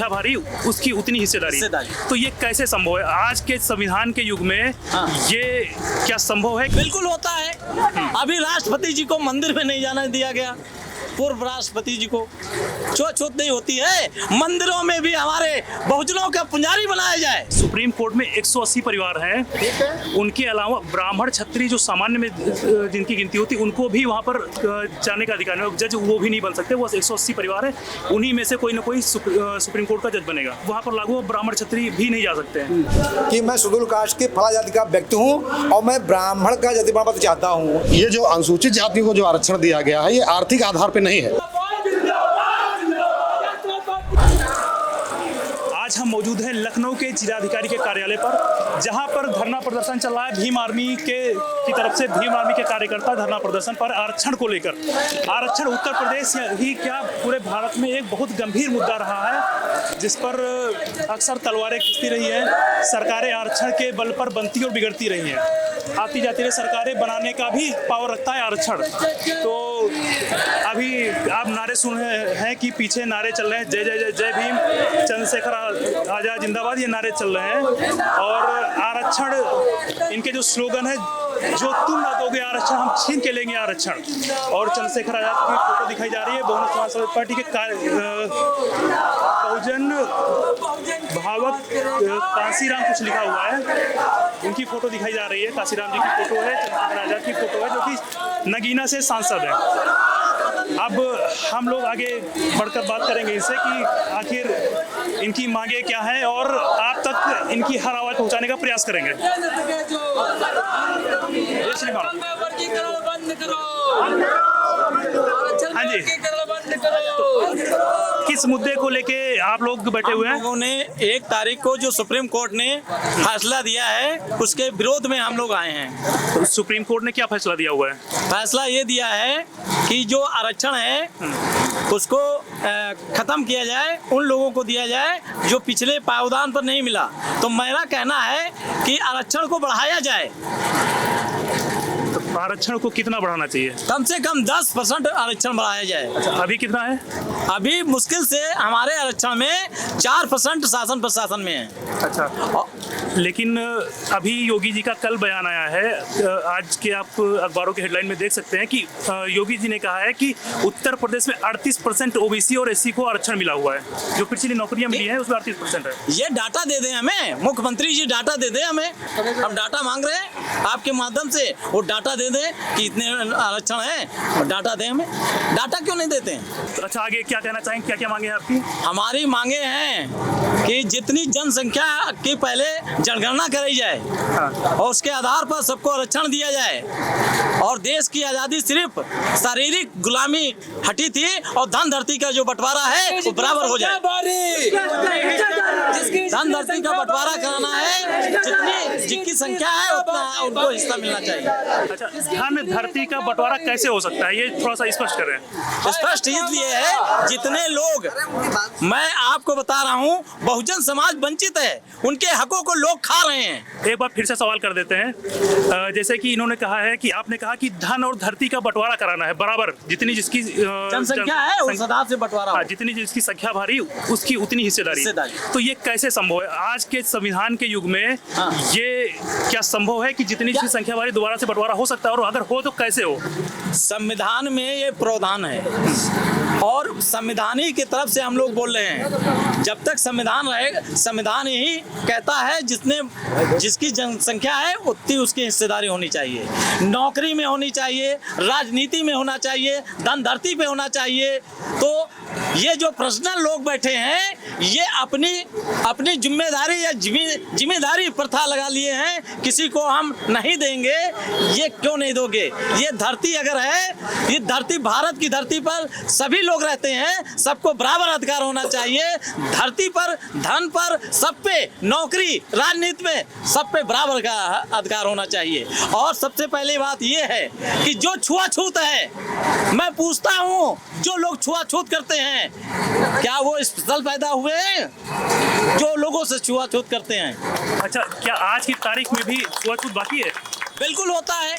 संख्या भारी उसकी उतनी हिस्सेदारी। तो ये कैसे संभव है आज के संविधान के युग में? ये क्या संभव है? बिल्कुल होता है। अभी राष्ट्रपति जी को मंदिर में नहीं जाने दिया गया, पूर्व राष्ट्रपति जी को छूत नहीं होती है। मंदिरों में भी हमारे बहुजनों का पुजारी बनाया जाए। सुप्रीम कोर्ट में 180 परिवार हैं, उनके अलावा ब्राह्मण क्षत्रिय जो सामान्य में जिनकी गिनती होती है उनको भी वहाँ पर जाने का अधिकार नहीं। जज वो भी नहीं बन सकते, वो 180 परिवार है, उन्हीं में से कोई ना कोई सुप्रीम कोर्ट का जज बनेगा। वहाँ पर लागू ब्राह्मण क्षत्रिय भी नहीं जा सकते हैं। कि मैं शेड्यूल कास्ट के फला जाति का व्यक्ति हूँ और मैं ब्राह्मण का जाति प्रमाण पत्र चाहता हूँ। ये जो अनुसूचित जाति को जो आरक्षण दिया गया है ये आर्थिक आधार पर नहीं है। आज हम मौजूद हैं लखनऊ के जिलाधिकारी के कार्यालय पर, जहां पर धरना प्रदर्शन चल रहा है। भीम आर्मी की तरफ से भीम आर्मी के कार्यकर्ता धरना प्रदर्शन पर आरक्षण को लेकर। आरक्षण उत्तर प्रदेश ही क्या पूरे भारत में एक बहुत गंभीर मुद्दा रहा है, जिस पर अक्सर तलवारें खींचती रही हैं। सरकारें आरक्षण के बल पर बनती और बिगड़ती रही हैं। आती जाती रही सरकारें बनाने का भी पावर रखता है आरक्षण। तो अभी आप नारे सुन रहे हैं कि पीछे नारे चल रहे हैं, जय जय जय जय भीम, चंद्रशेखर आजाद जिंदाबाद, ये नारे चल रहे हैं। और आरक्षण इनके जो स्लोगन है, जो तुम ना दोगे आरक्षण हम छीन के लेंगे आरक्षण। और चंद्रशेखर आजाद की फोटो दिखाई जा रही है। बहुजन समाज पार्टी के बहुजन भावक काशीराम कुछ लिखा हुआ है, उनकी फोटो दिखाई जा रही है। काशीराम जी की फोटो है, चंद्रशेखर आजाद की फोटो है, जो कि नगीना से सांसद है। अब हम लोग आगे बढ़कर बात करेंगे इनसे कि आखिर इनकी मांगे क्या है और आप तक इनकी हर आवाज पहुंचाने का प्रयास करेंगे। जय श्री राम। हाँ जी, तो किस मुद्दे को लेके आप लोग बैठे हुए हैं? हम लोगों ने 1 तारीख को जो सुप्रीम कोर्ट ने फैसला दिया है उसके विरोध में हम लोग आए हैं। तो सुप्रीम कोर्ट ने क्या फैसला दिया हुआ है? फैसला ये दिया है कि जो आरक्षण है उसको खत्म किया जाए, उन लोगों को दिया जाए जो पिछले पावदान पर नहीं मिला। तो मेरा कहना है कि आरक्षण को बढ़ाया जाए। आरक्षण को कितना बढ़ाना चाहिए? कम से कम 10% आरक्षण बढ़ाया जाए। अच्छा, अभी कितना है? अभी मुश्किल से हमारे आरक्षण में 4% शासन प्रशासन में है। अच्छा, लेकिन अभी योगी जी का कल बयान आया है, आज के आप अखबारों के हेडलाइन में देख सकते हैं कि योगी जी ने कहा है कि उत्तर प्रदेश में 38% ओबीसी और एससी को आरक्षण मिला हुआ है। जो पिछली नौकरियां मिली हैं उसमें 38% है। ये डाटा दे दें हमें, मुख्यमंत्री जी डाटा दे दें हमें। हम डाटा मांग रहे हैं आपके माध्यम से, वो डाटा दे दें कि इतने आरक्षण है, डाटा दें हमें। डाटा क्यों नहीं देते हैं? तो अच्छा, आगे क्या कहना चाहेंगे? क्या क्या मांगे हैं आपकी? हमारी मांगे हैं कि जितनी जनसंख्या की पहले जनगणना कराई जाए और उसके आधार पर सबको आरक्षण दिया जाए। और देश की आजादी सिर्फ शारीरिक गुलामी हटी थी और धन धरती का जो बंटवारा है वो बराबर हो जाए। धन धरती का बंटवारा कराना है, जितनी संख्या है उतना उनको हिस्सा मिलना चाहिए। अच्छा, धन धरती का बंटवारा कैसे हो सकता है, ये थोड़ा सा स्पष्ट करें। स्पष्ट इसलिए है, जितने लोग, मैं आपको बता रहा हूँ, बहुजन समाज वंचित है, उनके हकों को लोग खा रहे हैं। एक बार फिर से सवाल कर देते हैं। जैसे कि इन्होंने कहा है कि आपने कहा कि धन और धरती का बंटवारा कराना है बराबर, जितनी जिसकी जनसंख्या है उस आधार से बंटवारा। हाँ, जितनी जिसकी संख्या भारी उसकी उतनी हिस्सेदारी। तो ये कैसे संभव है आज के संविधान के युग में? ये क्या संभव है कि जितनी जिसकी संख्या भारी दोबारा से बंटवारा हो सकता है, और अगर हो तो कैसे हो? संविधान में ये प्रावधान है और संविधानी की तरफ से हम लोग बोल रहे हैं। जब तक संविधान रहेगा, संविधान यही कहता है जिसकी जनसंख्या है उतनी उसकी हिस्सेदारी होनी चाहिए। नौकरी में होनी चाहिए, राजनीति में होना चाहिए, धन धरती पे होना चाहिए। तो ये जो पर्सनल लोग बैठे हैं ये अपनी जिम्मेदारी या जिम्मेदारी प्रथा लगा लिए हैं, किसी को हम नहीं देंगे। ये क्यों नहीं दोगे? ये धरती अगर है, ये धरती भारत की धरती पर सभी लोग रहते हैं, सबको बराबर अधिकार होना चाहिए। धरती पर, धन पर, सब पे, नौकरी, राजनीति में सब पे बराबर का अधिकार होना चाहिए। और सबसे पहली बात ये है कि जो छुआछूत है, मैं पूछता हूँ, जो लोग छुआछूत करते हैं क्या वो स्पेशल पैदा हुए हैं जो लोगों से छुआछूत करते हैं? अच्छा, क्या आज की तारीख में भी छुआछूत बाकी है? बिल्कुल होता है।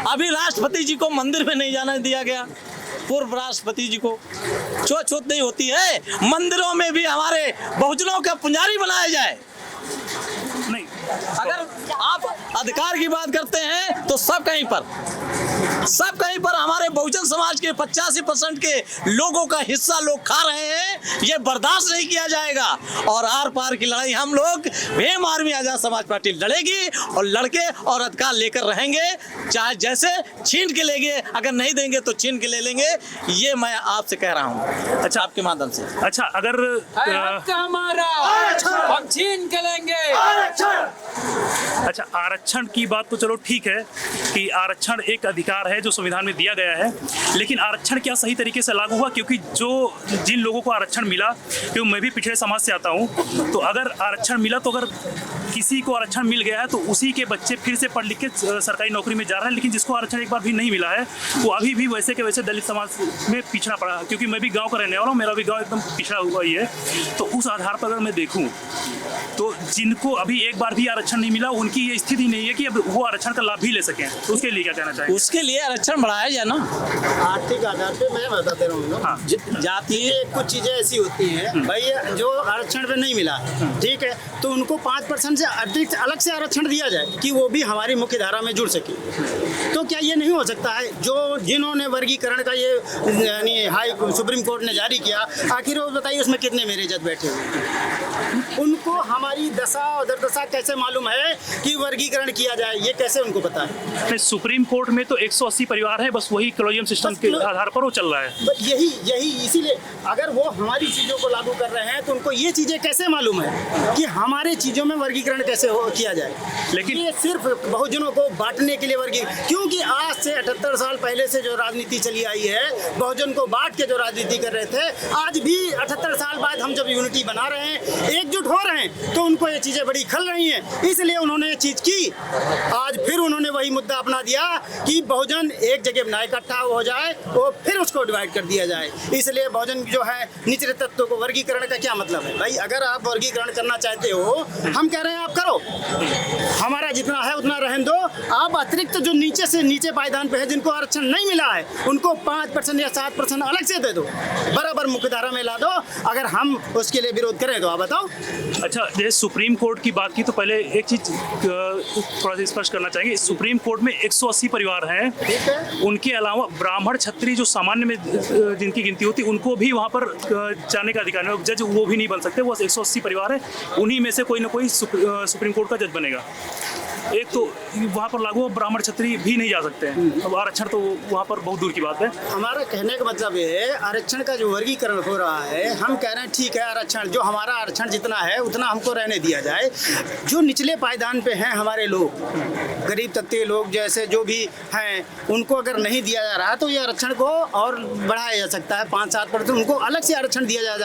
अभी राष्ट्रपति जी को मंदिर में नहीं जाने दिया गया, पूर्व राष्ट्रपति जी को छूत नहीं होती है। मंदिरों में भी हमारे बहुजनों का पुजारी बनाया जाए। नहीं, अगर आप अधिकार की बात करते हैं तो सब कहीं पर हमारे बहुजन समाज के 85% के लोगों का हिस्सा लोग खा रहे हैं। ये बर्दाश्त नहीं किया जाएगा और आर पार की लड़ाई हम लोग भीम आर्मी आजाद समाज पार्टी लड़ेगी और लड़के और अधिकार लेकर रहेंगे, चाहे जैसे छीन के लेंगे, अगर नहीं देंगे तो छीन के ले लेंगे। ये मैं आपसे कह रहा हूँ, अच्छा आपके माध्यम से। अच्छा, अगर हमारा हम छीन के लेंगे। अच्छा, आरक्षण की बात तो चलो ठीक है कि आरक्षण एक अधिकार है जो संविधान में दिया गया है, लेकिन आरक्षण क्या सही तरीके से लागू हुआ? क्योंकि जिन लोगों को आरक्षण मिला, क्योंकि मैं भी पिछड़े समाज से आता हूँ, तो अगर आरक्षण मिला तो अगर किसी को आरक्षण मिल गया है तो उसी के बच्चे फिर से पढ़ लिख के सरकारी नौकरी में जा रहे हैं, लेकिन जिसको आरक्षण एक बार भी नहीं मिला है वो अभी भी वैसे के वैसे दलित समाज में पिछड़ा पड़ा। क्योंकि मैं भी गाँव का रहने वाला हूँ, मेरा भी गाँव एकदम पिछड़ा हुआ ही है। तो उस आधार पर अगर मैं देखूँ तो जिनको अभी एक बार भी आरक्षण नहीं मिला, उनकी ये स्थिति नहीं है कि अब वो आरक्षण का लाभ भी ले सकें। तो उसके लिए क्या कहना चाहिए? उसके लिए आरक्षण बढ़ाया जाए ना। आर्थिक आधार पे मैं बता दे रहा हूँ। हाँ। जातीय कुछ चीजें ऐसी होती हैं भाई, जो आरक्षण पे नहीं मिला, ठीक है, तो उनको 5% से अधिक अलग से आरक्षण दिया जाए कि वो भी हमारी मुख्य धारा में जुड़ सके। तो क्या ये नहीं हो सकता है? जो जिन्होंने वर्गीकरण का ये यानी सुप्रीम कोर्ट ने जारी किया, आखिर वो बताइए उसमें कितने मेरे जज बैठे हुए? उनको हमारी दशा और दुर्दशा कैसे मालूम है कि वर्गीकरण किया जाए? ये कैसे उनको पता है? सुप्रीम कोर्ट में तो 180 परिवार है, बस वही कॉलोनियम सिस्टम के आधार पर वो चल रहा है। यही इसीलिए अगर वो हमारी चीजों को लागू कर रहे हैं तो उनको ये चीजें कैसे मालूम है कि हमारे चीजों में वर्गीकरण कैसे किया जाए? लेकिन ये सिर्फ बहुजनों को बांटने के लिए क्योंकि आज से 78 साल पहले से जो राजनीति चली आई है, बहुजन को बांट के जो राजनीति कर रहे थे, आज भी 78 साल बाद हम जब यूनिटी बना रहे हैं, एकजुट हो रहे हैं, तो उनको ये चीजें बड़ी खल रही हैं। इसलिए उन्होंने ये चीज की। आज फिर उन्होंने वही मुद्दा अपना दिया कि बहुजन एक जगह ना इकट्ठा हो जाए और फिर उसको डिवाइड कर दिया जाए। इसलिए बहुजन जो है निचले तत्वों को वर्गीकरण का क्या मतलब है? भाई अगर आप वर्गीकरण करना चाहते हो, हम कह रहे हैं आप करो, हमारा जितना है उतना रहने दो। आप अतिरिक्त जो नीचे से नीचे पायदान पे है, जिनको आरक्षण नहीं मिला है, उनको 5% या 7% अलग से दे दो, बराबर मुख्यधारा में ला दो। अगर हम उसके लिए विरोध करें तो आप बताओ। अच्छा, जैसे सुप्रीम कोर्ट की बात की तो पहले एक चीज थोड़ा सा स्पष्ट करना चाहेंगे। सुप्रीम कोर्ट में 180 परिवार हैं, उनके अलावा ब्राह्मण क्षत्रिय जो सामान्य में जिनकी गिनती होती है, उनको भी वहाँ पर जाने का अधिकार है। जज वो भी नहीं बन सकते, वो 180 परिवार है, उन्हीं में से कोई ना कोई सुप्रीम कोर्ट का जज बनेगा। एक तो वहाँ पर लागू ब्राह्मण क्षत्रिय भी नहीं जा सकते हैं। अब आरक्षण तो वहाँ पर बहुत दूर की बात है। हमारा कहने का मतलब ये है, आरक्षण का जो वर्गीकरण हो रहा है, हम कह रहे हैं ठीक है, आरक्षण जो हमारा आरक्षण जितना है उतना हमको रहने दिया जाए। जो निचले पायदान पे हैं हमारे लोग, गरीब तबके लोग जैसे जो भी हैं, उनको अगर नहीं दिया जा रहा तो ये आरक्षण को और बढ़ाया जा सकता है। 5-7% उनको अलग से आरक्षण दिया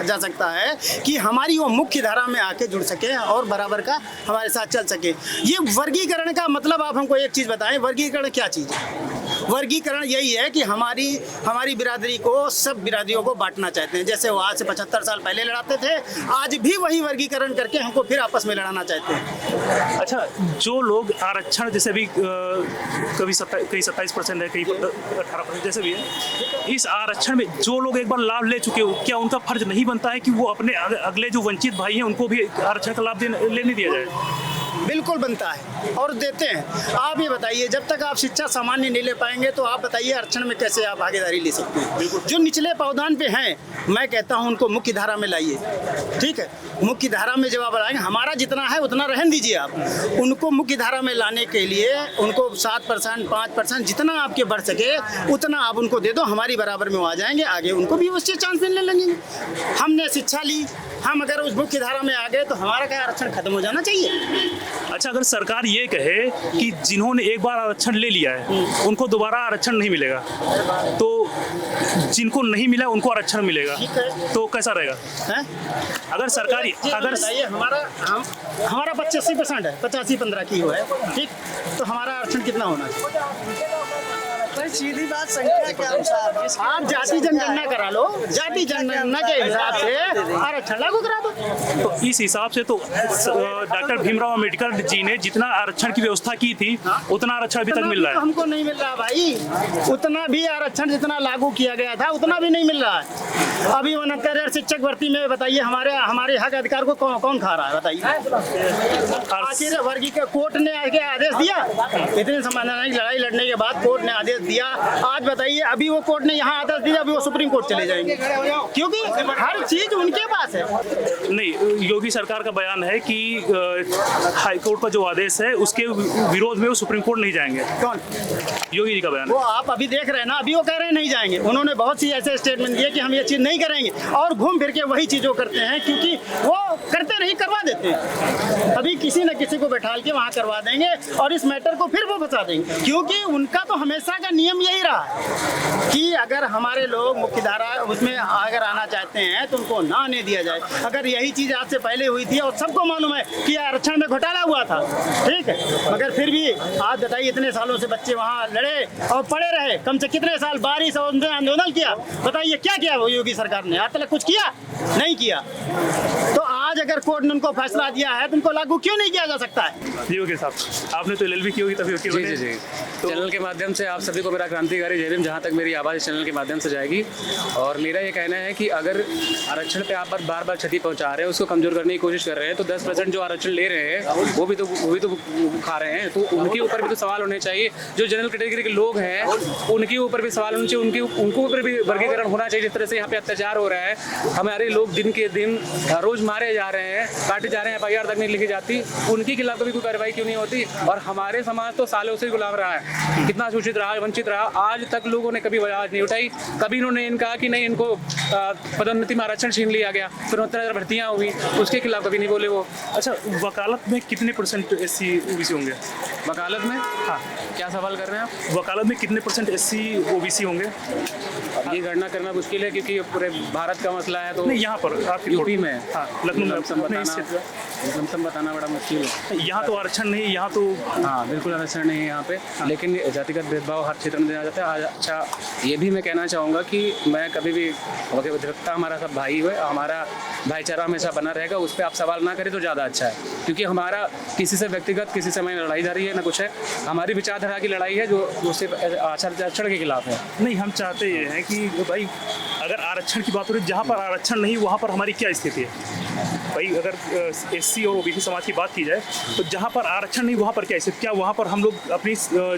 जा सकता है कि हमारी वो मुख्य धारा में आके जुड़ सके और बराबर का हमारे साथ चल सके। ये वर्गीकरण का मतलब आप हमको एक चीज बताएं, वर्गीकरण क्या चीज है? वर्गीकरण यही है कि हमारी बिरादरी को सब बिरादरियों को बांटना चाहते हैं। जैसे वो आज से 75 साल पहले लड़ाते थे, आज भी वही वर्गीकरण करके हमको फिर आपस में लड़ाना चाहते हैं। अच्छा, जो लोग आरक्षण जैसे अभी कभी 27% है, कहीं 18% जैसे भी है, इस आरक्षण में जो लोग एक बार लाभ ले चुके हो, क्या उनका फर्ज नहीं बनता है कि वो अपने अगले जो वंचित भाई हैं उनको भी आरक्षण का लाभ लेने दिया जाए? बिल्कुल बनता है और देते हैं। आप ये बताइए, जब तक आप शिक्षा सामान्य नहीं ले पाएंगे तो आप बताइए आरक्षण में कैसे आप भागीदारी ले सकते हैं? जो निचले पावदान पे हैं, मैं कहता हूं उनको मुख्य धारा में लाइए। ठीक है, मुख्य धारा में जब आप लाएंगे, हमारा जितना है उतना रहने दीजिए आप। उनको मुख्य धारा में लाने के लिए उनको 7%, 5% जितना आपके बढ़ सके उतना आप उनको दे दो, हमारी बराबर में वो आ जाएंगे। आगे उनको भी उससे चांस मिलने लगेंगे। हमने शिक्षा ली, हम अगर उस मुख्य धारा में आ गए तो हमारा क्या आरक्षण खत्म हो जाना चाहिए? अच्छा, अगर सरकार ये कहे कि जिन्होंने एक बार आरक्षण ले लिया है उनको दोबारा आरक्षण नहीं मिलेगा, तो जिनको नहीं मिला उनको आरक्षण मिलेगा, तो कैसा रहेगा? है? अगर सरकार अगर हमारा 85% है, 85-15 की हो है, ठीक, तो हमारा आरक्षण कितना होना चाहिए? सीधी बात संख्या के अनुसार आप जाति जनगणना करा लो, जाति जनगणना के हिसाब से आरक्षण लागू करा दो। तो इस हिसाब से तो डॉक्टर भीमराव अम्बेडकर जी ने जितना आरक्षण की व्यवस्था की थी उतना आरक्षण अभी तक मिल रहा है। हमको नहीं मिल रहा भाई, उतना भी आरक्षण जितना लागू किया गया था उतना भी नहीं मिल रहा है। अभी 69,000 शिक्षक भर्ती में बताइए हमारे हक अधिकार को कौन खा रहा है बताइए। आखिर वर्गीय कोर्ट ने आगे आदेश दिया, इतने संवैधानिक लड़ाई लड़ने के बाद कोर्ट ने आदेश दिया। आज बताइए अभी वो कोर्ट ने यहाँ आदेश दिया, अभी वो सुप्रीम कोर्ट चले जाएंगे क्योंकि हर चीज उनके पास है। नहीं, योगी सरकार का बयान है कि हाई कोर्ट का जो आदेश है उसके विरोध में वो सुप्रीम कोर्ट नहीं जाएंगे। कौन? योगी जी का बयान वो आप अभी देख रहे हैं ना, अभी वो कह रहे हैं नहीं जाएंगे। उन्होंने बहुत सी ऐसे स्टेटमेंट दिए कि हम ये चीज नहीं करेंगे और घूम फिर के वही चीजों करते हैं क्योंकि वो करते नहीं करवा देते हैं। अभी किसी न किसी को बैठाल के वहाँ करवा देंगे और इस मैटर को फिर वो बचा देंगे क्योंकि उनका तो हमेशा का नियम यही रहा है कि अगर हमारे लोग मुख्यधारा उसमें अगर आना चाहते हैं तो उनको ना आने दिया जाए। अगर यही चीज आज से पहले हुई थी और सबको मालूम है कि आरक्षण में घोटाला हुआ था, ठीक है, मगर फिर भी आज बताइए इतने सालों से बच्चे वहाँ लड़े और पड़े रहे, कम से कितने साल 12 साल आंदोलन किया, बताइए क्या किया वो योगी सरकार ने? आज तक कुछ किया नहीं किया। तो आज अगर कोर्ट ने उनको फैसला दिया है तो उनको लागू क्यों नहीं किया जा सकता है? जी वकील साहब, आपने तो LLB की होगी तभी वकील बने। जी चैनल के माध्यम से आप सभी को मेरा क्रांतिकारी जय भीम। जहाँ तक मेरी आवाज़ इस चैनल के माध्यम से जाएगी और मेरा ये कहना है कि अगर आरक्षण पे आप बार बार क्षति पहुँचा रहे हैं, उसको कमजोर करने की कोशिश कर रहे हैं, तो 10% जो आरक्षण ले रहे हैं वो भी तो खा रहे हैं, तो उनके ऊपर भी तो सवाल होने चाहिए। जो जनरल कैटेगरी के लोग हैं उनके ऊपर भी सवाल होने चाहिए, उनको ऊपर भी वर्गीकरण होना चाहिए। जिस तरह से यहाँ पे अत्याचार हो रहा है, हमारे लोग दिन के दिन रोज मारे जा रहे हैं, काटे जा रहे हैं, FIR तक नहीं लिखी जाती, उनके खिलाफ कभी कोई कार्रवाई क्यों नहीं होती? और हमारे समाज तो सालों से गुलाम रहा है, कितना शोषित रहा, वंचित रहा, आज तक लोगों ने कभी आवाज नहीं उठाई। कभी इन्होंने कहा कि नहीं इनको पदोन्नति में आरक्षण छीन लिया गया, फिर 69,000 भर्तियाँ हुई, उसके खिलाफ कभी नहीं बोले वो। अच्छा, वकालत में कितने % SC OBC होंगे? वकालत में? हाँ, क्या सवाल कर रहे हैं आप? वकालत में कितने % SC OBC होंगे? ये गणना करना मुश्किल है क्योंकि पूरे भारत का मसला है। तो नहीं, यहाँ पर आपकी यूपी में, हाँ, लखनऊ में लमसम बताना बड़ा मुश्किल है। यहाँ तो आरक्षण नहीं, यहाँ तो हाँ बिल्कुल आरक्षण नहीं है यहाँ पे, लेकिन जातिगत भेदभाव हर क्षेत्र में दिया जाता है। अच्छा, ये भी मैं कहना चाहूँगा कि मैं कभी भी अधिवक्ता हमारा सब भाई है, हमारा भाईचारा हमेशा बना रहेगा, उस पर आप सवाल ना करें तो ज़्यादा अच्छा है क्योंकि हमारा किसी से व्यक्तिगत किसी से हमारी लड़ाई जा रही है ना कुछ है, हमारी विचारधारा की लड़ाई है जो सिर्फ आरक्षण के खिलाफ है। नहीं, हम चाहते ये हैं कि भाई अगर आरक्षण की बात हो रही है, जहाँ पर आरक्षण नहीं वहाँ पर हमारी क्या स्थिति है? भाई अगर SC और OBC समाज की बात की जाए तो जहाँ पर आरक्षण नहीं वहाँ पर क्या स्थिति? क्या वहाँ पर हम लोग अपनी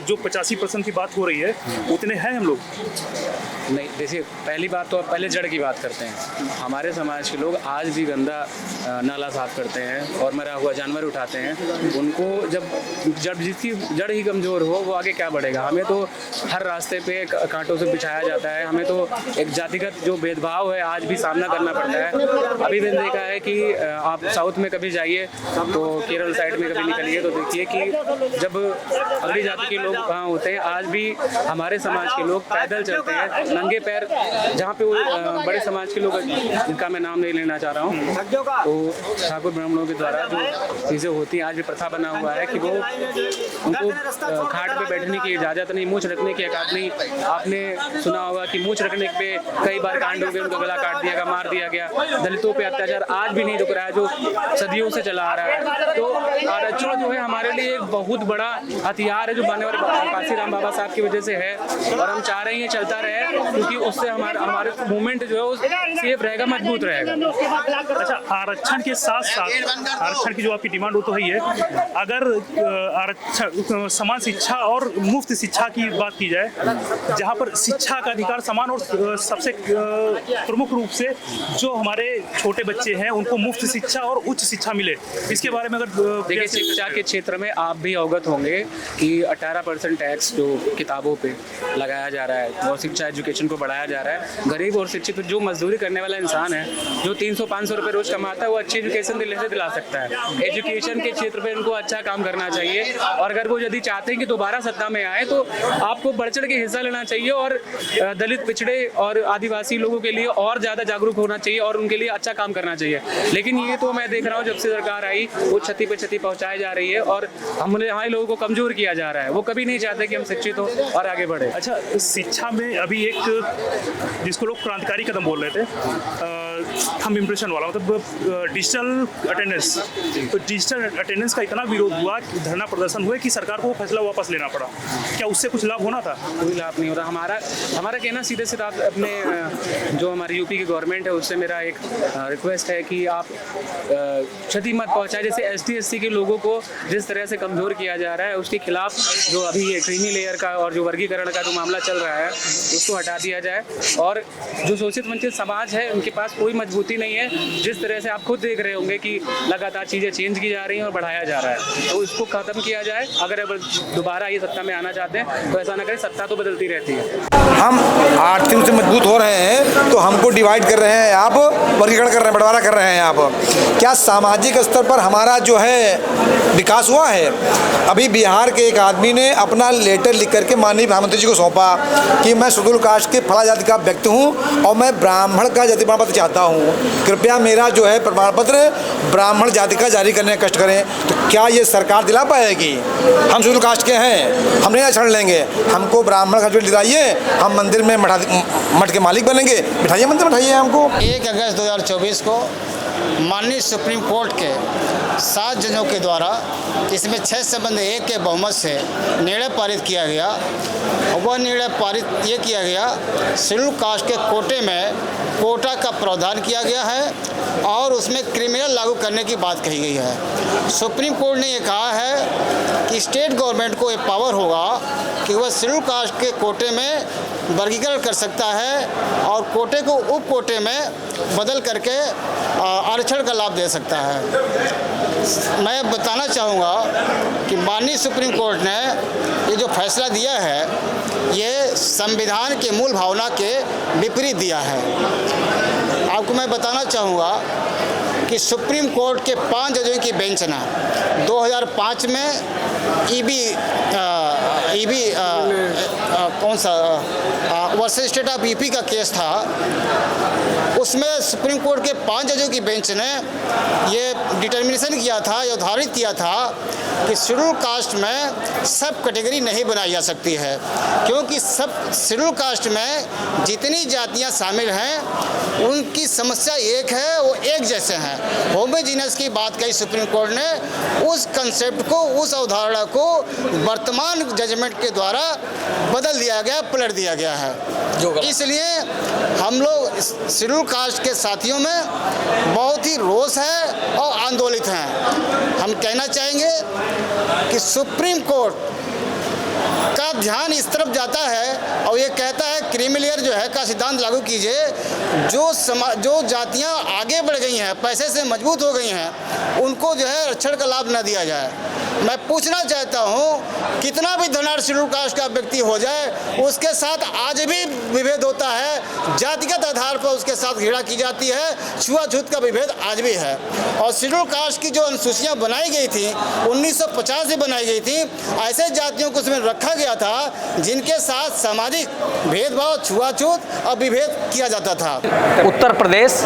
जो 85% की बात हो रही है उतने हैं हम लोग? नहीं, देखिए पहली बात तो पहले जड़ की बात करते हैं। हमारे समाज के लोग आज भी गंदा नाला साफ करते हैं और मरा हुआ जानवर उठाते हैं। उनको जब जिसकी जड़ ही कमज़ोर हो वो आगे क्या बढ़ेगा? हमें तो हर रास्ते पे कांटों से बिछाया जाता है, हमें तो एक जातिगत जो भेदभाव है आज भी सामना करना पड़ता है। अभी मैंने देखा है कि आप साउथ में कभी जाइए तो केरल साइड में कभी निकलिए तो देखिए कि जब अगली जाति के लोग वहाँ होते हैं, आज भी हमारे समाज के लोग पैदल चलते हैं नंगे पैर, जहाँ पे वो बड़े समाज के लोग जिनका मैं नाम नहीं लेना चाह रहा हूँ, तो ठाकुर ब्राह्मणों के द्वारा जो चीज़ें होती हैं आज भी प्रथा बना हुआ है कि वो उनको खाट पे बैठने की इजाज़त नहीं, मूँछ रखने की औकात नहीं। आपने सुना होगा कि मूँछ रखने पे कई बार कांड हो गए, उनका गला काट दिया गया, मार दिया गया। दलितों पे अत्याचार आज भी नहीं रुक रहा है जो सदियों से चला आ रहा है। तो आरक्षण जो है हमारे लिए एक बहुत बड़ा हथियार है जो बनने वाले काशीराम बाबा साहब की वजह से है और हम चाह रहे हैं चलता रहे क्योंकि उससे हमारे मूवमेंट जो है वो सेफ रहेगा, मजबूत रहेगा। अच्छा, आरक्षण के साथ साथ आरक्षण की जो आपकी डिमांड हो तो है, अगर आरक्षण समान शिक्षा और मुफ्त शिक्षा की बात की जाए, जहाँ पर शिक्षा का अधिकार समान और सबसे प्रमुख रूप से जो हमारे छोटे बच्चे हैं उनको मुफ्त शिक्षा और उच्च शिक्षा मिले, इसके बारे में अगर देखिए शिक्षा के क्षेत्र में आप भी अवगत होंगे कि 18% टैक्स जो किताबों पे लगाया जा रहा है और शिक्षा एजुकेशन को बढ़ाया जा रहा है। गरीब और शिक्षित जो मजदूरी करने वाला इंसान है जो 300-500 रुपये रोज कमाता है वो अच्छी एजुकेशन दिला सकता है। एजुकेशन के क्षेत्र पे उनको अच्छा काम करना चाहिए और अगर वो यदि चाहते हैं कि दोबारा सत्ता में आए तो आपको बढ़ चढ़ के हिस्सा लेना चाहिए और दलित, पिछड़े और आदिवासी लोगों के लिए और ज़्यादा जागरूक होना चाहिए और उनके लिए अच्छा काम करना चाहिए। लेकिन लेकिन ये तो मैं देख रहा हूँ जब से सरकार आई वो क्षति पे क्षति पहुंचाई जा रही है और हमने यहाँ लोगों को कमजोर किया जा रहा है। वो कभी नहीं चाहते कि हम शिक्षित हो और आगे बढ़े। अच्छा, शिक्षा में अभी एक जिसको लोग क्रांतिकारी कदम बोल रहे थे, थंब इम्प्रेशन वाला, मतलब डिजिटल अटेंडेंस। तो डिजिटल अटेंडेंस का इतना विरोध हुआ, धरना प्रदर्शन हुए कि सरकार को वो फैसला वापस लेना पड़ा। क्या उससे कुछ लाभ होना था? कोई लाभ नहीं हो रहा। हमारा कहना सीधे सीधा अपने जो हमारी यूपी की गवर्नमेंट है उससे मेरा एक रिक्वेस्ट है कि आप क्षति मत पहुंचाए। जैसे ST SC के लोगों को जिस तरह से कमज़ोर किया जा रहा है उसके खिलाफ जो अभी ये क्रीमी लेयर का और जो वर्गीकरण का जो मामला चल रहा है उसको हटा दिया जाए। और जो शोषित वंचित समाज है उनके पास कोई मजबूती नहीं है। जिस तरह से आप खुद देख रहे होंगे कि लगातार चीज़ें चेंज की जा रही हैं और बढ़ाया जा रहा है, तो इसको ख़त्म किया जाए। अगर दोबारा ये सत्ता में आना चाहते हैं तो ऐसा ना करें, सत्ता तो बदलती रहती है। हम आर्थिक रूप से मजबूत हो रहे हैं तो हमको डिवाइड कर रहे हैं आप, वर्गीकरण कर रहे हैं, बंटवारा कर रहे हैं आप। क्या सामाजिक स्तर पर हमारा जो है विकास हुआ है? अभी बिहार के एक आदमी ने अपना लेटर लिख करके माननीय प्रधानमंत्री जी को सौंपा कि मैं शेड्यूल कास्ट के फला जाति का व्यक्ति हूँ और मैं ब्राह्मण का जाति प्रमाण पत्र चाहता हूँ, कृपया मेरा जो है प्रमाण पत्र ब्राह्मण जाति का जारी करने का कष्ट करें। तो क्या ये सरकार दिला पाएगी? हम शेड्यूल कास्ट के हैं, हम नहीं छड़ लेंगे, हमको ब्राह्मण का सर्टिफिकेट दिलाइए, हम मंदिर में मठ के मालिक बनेंगे, बिठाइए मंदिर में, बिठाइए हमको। 1 अगस्त 2024 को माननीय सुप्रीम कोर्ट के 7 जजों के द्वारा इसमें 6 संबंध 1 के बहुमत से निर्णय पारित किया गया। वह निर्णय पारित ये किया गया, शेड्यूल कास्ट के कोटे में कोटा का प्रावधान किया गया है और उसमें क्रिमिनल लागू करने की बात कही गई है। सुप्रीम कोर्ट ने ये कहा है कि स्टेट गवर्नमेंट को ये पावर होगा कि वह शेड्यूल कास्ट के कोटे में वर्गीकरण कर सकता है और कोटे को उप कोटे में बदल करके आरक्षण का लाभ दे सकता है। मैं बताना चाहूँगा कि माननीय सुप्रीम कोर्ट ने ये जो फैसला दिया है ये संविधान के मूल भावना के विपरीत दिया है। आपको मैं बताना चाहूँगा कि सुप्रीम कोर्ट के 5 जजों की बेंच ने 2005 में ईबी कौन सा वर्सेस स्टेट ऑफ यूपी का केस था, उसमें सुप्रीम कोर्ट के 5 जजों की बेंच ने ये डिटर्मिनेशन किया था, ये उद्धारित किया था कि शेड्यूल कास्ट में सब कैटेगरी नहीं बनाई जा सकती है, क्योंकि सब शेड्यूल कास्ट में जितनी जातियां शामिल हैं उनकी समस्या एक है, वो एक जैसे हैं। होमोजीनियस की बात कही सुप्रीम कोर्ट ने, उस कंसेप्ट को, उस अवधारणा को वर्तमान जजमेंट के द्वारा बदल दिया गया, पलट दिया गया है। इसलिए हम लोग शेड्यूल कास्ट के साथियों में बहुत ही रोष है और आंदोलित हैं। हम कहना चाहेंगे कि सुप्रीम कोर्ट का ध्यान इस तरफ जाता है और ये कहता है क्रीमी लेयर जो है का सिद्धांत लागू कीजिए। जो जातियां आगे बढ़ गई हैं, पैसे से मजबूत हो गई हैं, उनको जो है आरक्षण का लाभ न दिया जाए। मैं पूछना चाहता हूं, कितना भी धनाढ़ शेड्यूल कास्ट का व्यक्ति हो जाए उसके साथ आज भी विभेद होता है, जातिगत आधार पर उसके साथ घृणा की जाती है, छुआछूत का विभेद आज भी है। और शेड्यूल कास्ट की जो अनुसूचियाँ बनाई गई थी 1950 से बनाई गई थी, ऐसे जातियों को उसमें रखा गया था जिनके साथ सामाजिक भेदभाव, छुआछूत और विभेद किया जाता था। उत्तर प्रदेश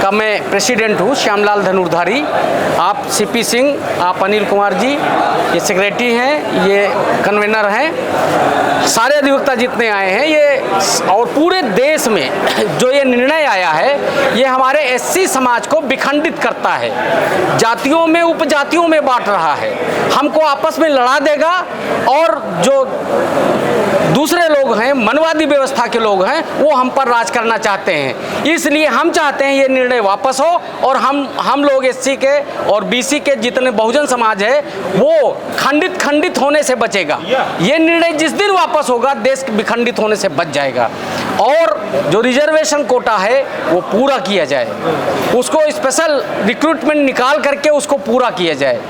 का मैं प्रेसिडेंट हूँ, श्यामलाल धनुर्धारी। आप CP सिंह, आप अनिल कुमार जी ये सेक्रेटरी हैं, ये कन्वेनर हैं, सारे अधिवक्ता जितने आए हैं ये, और पूरे देश में जो ये निर्णय आया है ये हमारे SC समाज को विखंडित करता है, जातियों में उपजातियों में बांट रहा है, हमको आपस में लड़ा देगा। और जो दूसरे लोग हैं, मनवादी व्यवस्था के लोग हैं, वो हम पर राज करना चाहते हैं। इसलिए हम चाहते हैं ये निर्णय वापस हो और हम लोग SC के और BC के जितने बहुजन समाज है वो खंडित होने से बचेगा। ये निर्णय जिस दिन वापस होगा देश विखंडित होने से बच जाएगा। और जो रिजर्वेशन कोटा है वो पूरा किया जाए, उसको स्पेशल रिक्रूटमेंट निकाल करके उसको पूरा किया जाए।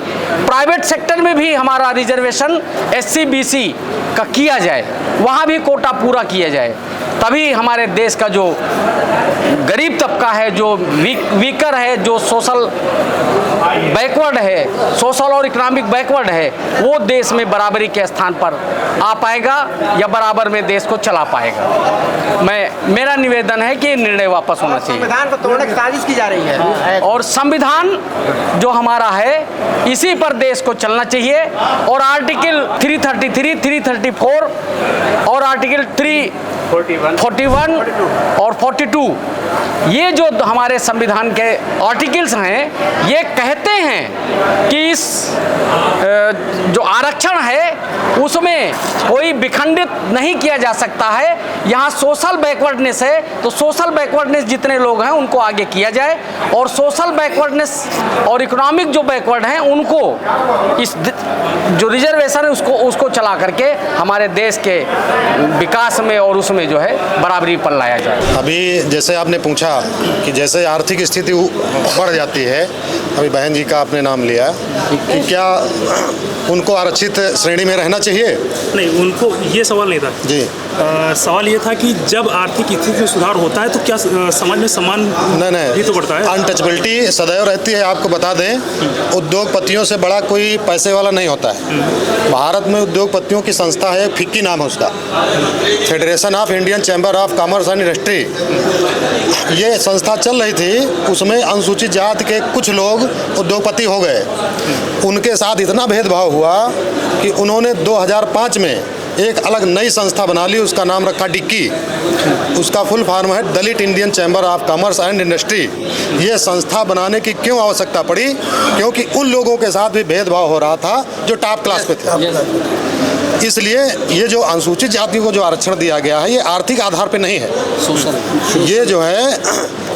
प्राइवेट सेक्टर में भी हमारा रिजर्वेशन SC BC का किया जाए, वहाँ भी कोटा पूरा किया जाए, तभी हमारे देश का जो गरीब तबका है, जो वीकर है, जो सोशल बैकवर्ड है, सोशल और इकोनॉमिक बैकवर्ड है, वो देश में बराबरी के स्थान पर आ पाएगा या बराबर में देश को चला पाएगा। मेरा निवेदन है कि ये निर्णय वापस होना चाहिए। संविधान को तोड़ने की साजिश की जा रही है और संविधान जो हमारा है इसी पर देश को चलना चाहिए। और आर्टिकल 333, 334 और आर्टिकल 341 और 42 ये जो हमारे संविधान के आर्टिकल्स हैं ये कहते हैं कि इस जो आरक्षण है उसमें कोई विखंडित नहीं किया जा सकता है। यहाँ सोशल बैकवर्डनेस है तो सोशल बैकवर्डनेस जितने लोग हैं उनको आगे किया जाए और सोशल बैकवर्डनेस और इकोनॉमिक जो बैकवर्ड हैं उनको इस जो रिजर्वेशन है उसको चला करके हमारे देश के विकास में और उसमें जो है बराबरी पर लाया जाए। अभी जैसे आपने पूछा कि जैसे आर्थिक स्थिति बढ़ जाती है, अभी बहन जी का आपने नाम लिया कि क्या उनको आरक्षित श्रेणी में रहना चाहिए? नहीं, उनको ये सवाल नहीं था जी। सवाल ये था कि जब आर्थिक स्थिति में सुधार होता है तो क्या समाज में सम्मान भी तो बढ़ता है? अनटचेबिलिटी सदैव रहती है। आपको बता दें, उद्योगपतियों से बड़ा कोई पैसे वाला नहीं होता है। भारत में उद्योगपतियों की संस्था है, फिक्की नाम है उसका, federation of Indian Chamber of Commerce and Industry. ये संस्था चल रही थी, उसमें अनुसूचित जाति के कुछ लोग उद्योगपति हो गए। उनके साथ इतना भेदभाव हुआ कि उन्होंने 2005 में एक अलग नई संस्था बना ली, उसका नाम रखा डिक्की। उसका फुल फॉर्म है Dalit Indian Chamber of Commerce and Industry. ये संस्था बनाने की क्यों आवश्यकता पड़ी? क्योंकि उन लोगों के साथ भी भेदभाव हो रहा था जो टॉप क्लास पे थे। इसलिए ये जो अनुसूचित जातियों को जो आरक्षण दिया गया है ये आर्थिक आधार पे नहीं है, ये जो है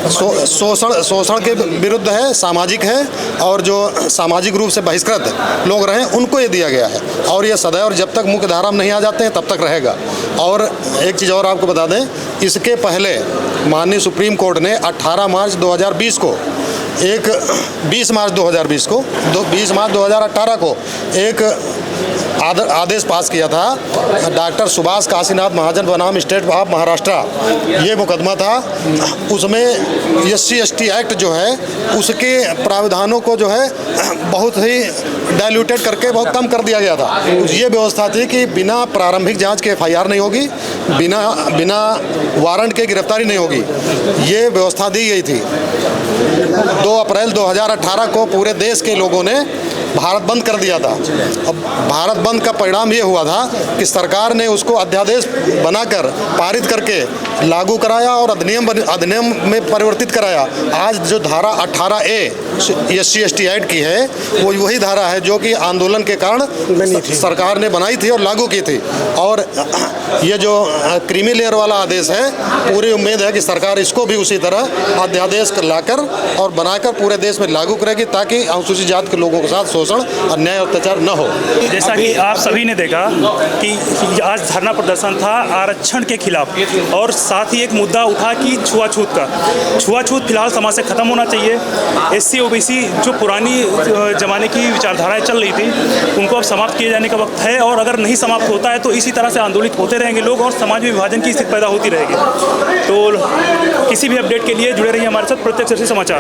शोषण के विरुद्ध है, सामाजिक है, और जो सामाजिक रूप से बहिष्कृत लोग रहे उनको ये दिया गया है। और ये सदैव जब तक मुख्य धारा में नहीं आ जाते हैं तब तक रहेगा। और एक चीज़ और आपको बता दें, इसके पहले माननीय सुप्रीम कोर्ट ने 18 मार्च 2020 को 20 मार्च 2018 को एक आदेश पास किया था। डॉक्टर सुभाष काशीनाथ महाजन बनाम स्टेट ऑफ महाराष्ट्र ये मुकदमा था। उसमें SC/ST एक्ट जो है उसके प्रावधानों को जो है बहुत ही डाइल्यूटेड करके बहुत कम कर दिया गया था। ये व्यवस्था थी कि बिना प्रारंभिक जांच के FIR नहीं होगी, बिना वारंट के गिरफ्तारी नहीं होगी, ये व्यवस्था दी गई थी। 2 अप्रैल 2018 को पूरे देश के लोगों ने भारत बंद कर दिया था। अब भारत बंद का परिणाम ये हुआ था कि सरकार ने उसको अध्यादेश बनाकर पारित करके लागू कराया और अधिनियम में परिवर्तित कराया। आज जो धारा 18A SC/ST एक्ट की है वो वही धारा है जो कि आंदोलन के कारण सरकार ने बनाई थी और लागू की थी। और ये जो क्रीमी लेयर वाला आदेश है, पूरी उम्मीद है कि सरकार इसको भी उसी तरह अध्यादेश लाकर और बनाकर पूरे देश में लागू करेगी ताकि अनुसूचित जाति के लोगों के साथ शोषण, अन्याय, अत्याचार न हो। जैसा कि आप सभी ने देखा कि आज धरना प्रदर्शन था आरक्षण के खिलाफ, और साथ ही एक मुद्दा उठा कि छुआछूत का। छुआछूत फिलहाल समाज से खत्म होना चाहिए। SC OBC जो पुरानी जमाने की विचारधाराएं चल रही थी उनको अब समाप्त किए जाने का वक्त है, और अगर नहीं समाप्त होता है तो इसी तरह से आंदोलित होते रहेंगे लोग और समाज में विभाजन की स्थिति पैदा होती रहेगी। तो किसी भी अपडेट के लिए जुड़े रहिए हमारे साथ प्रत्यक्ष समाचार।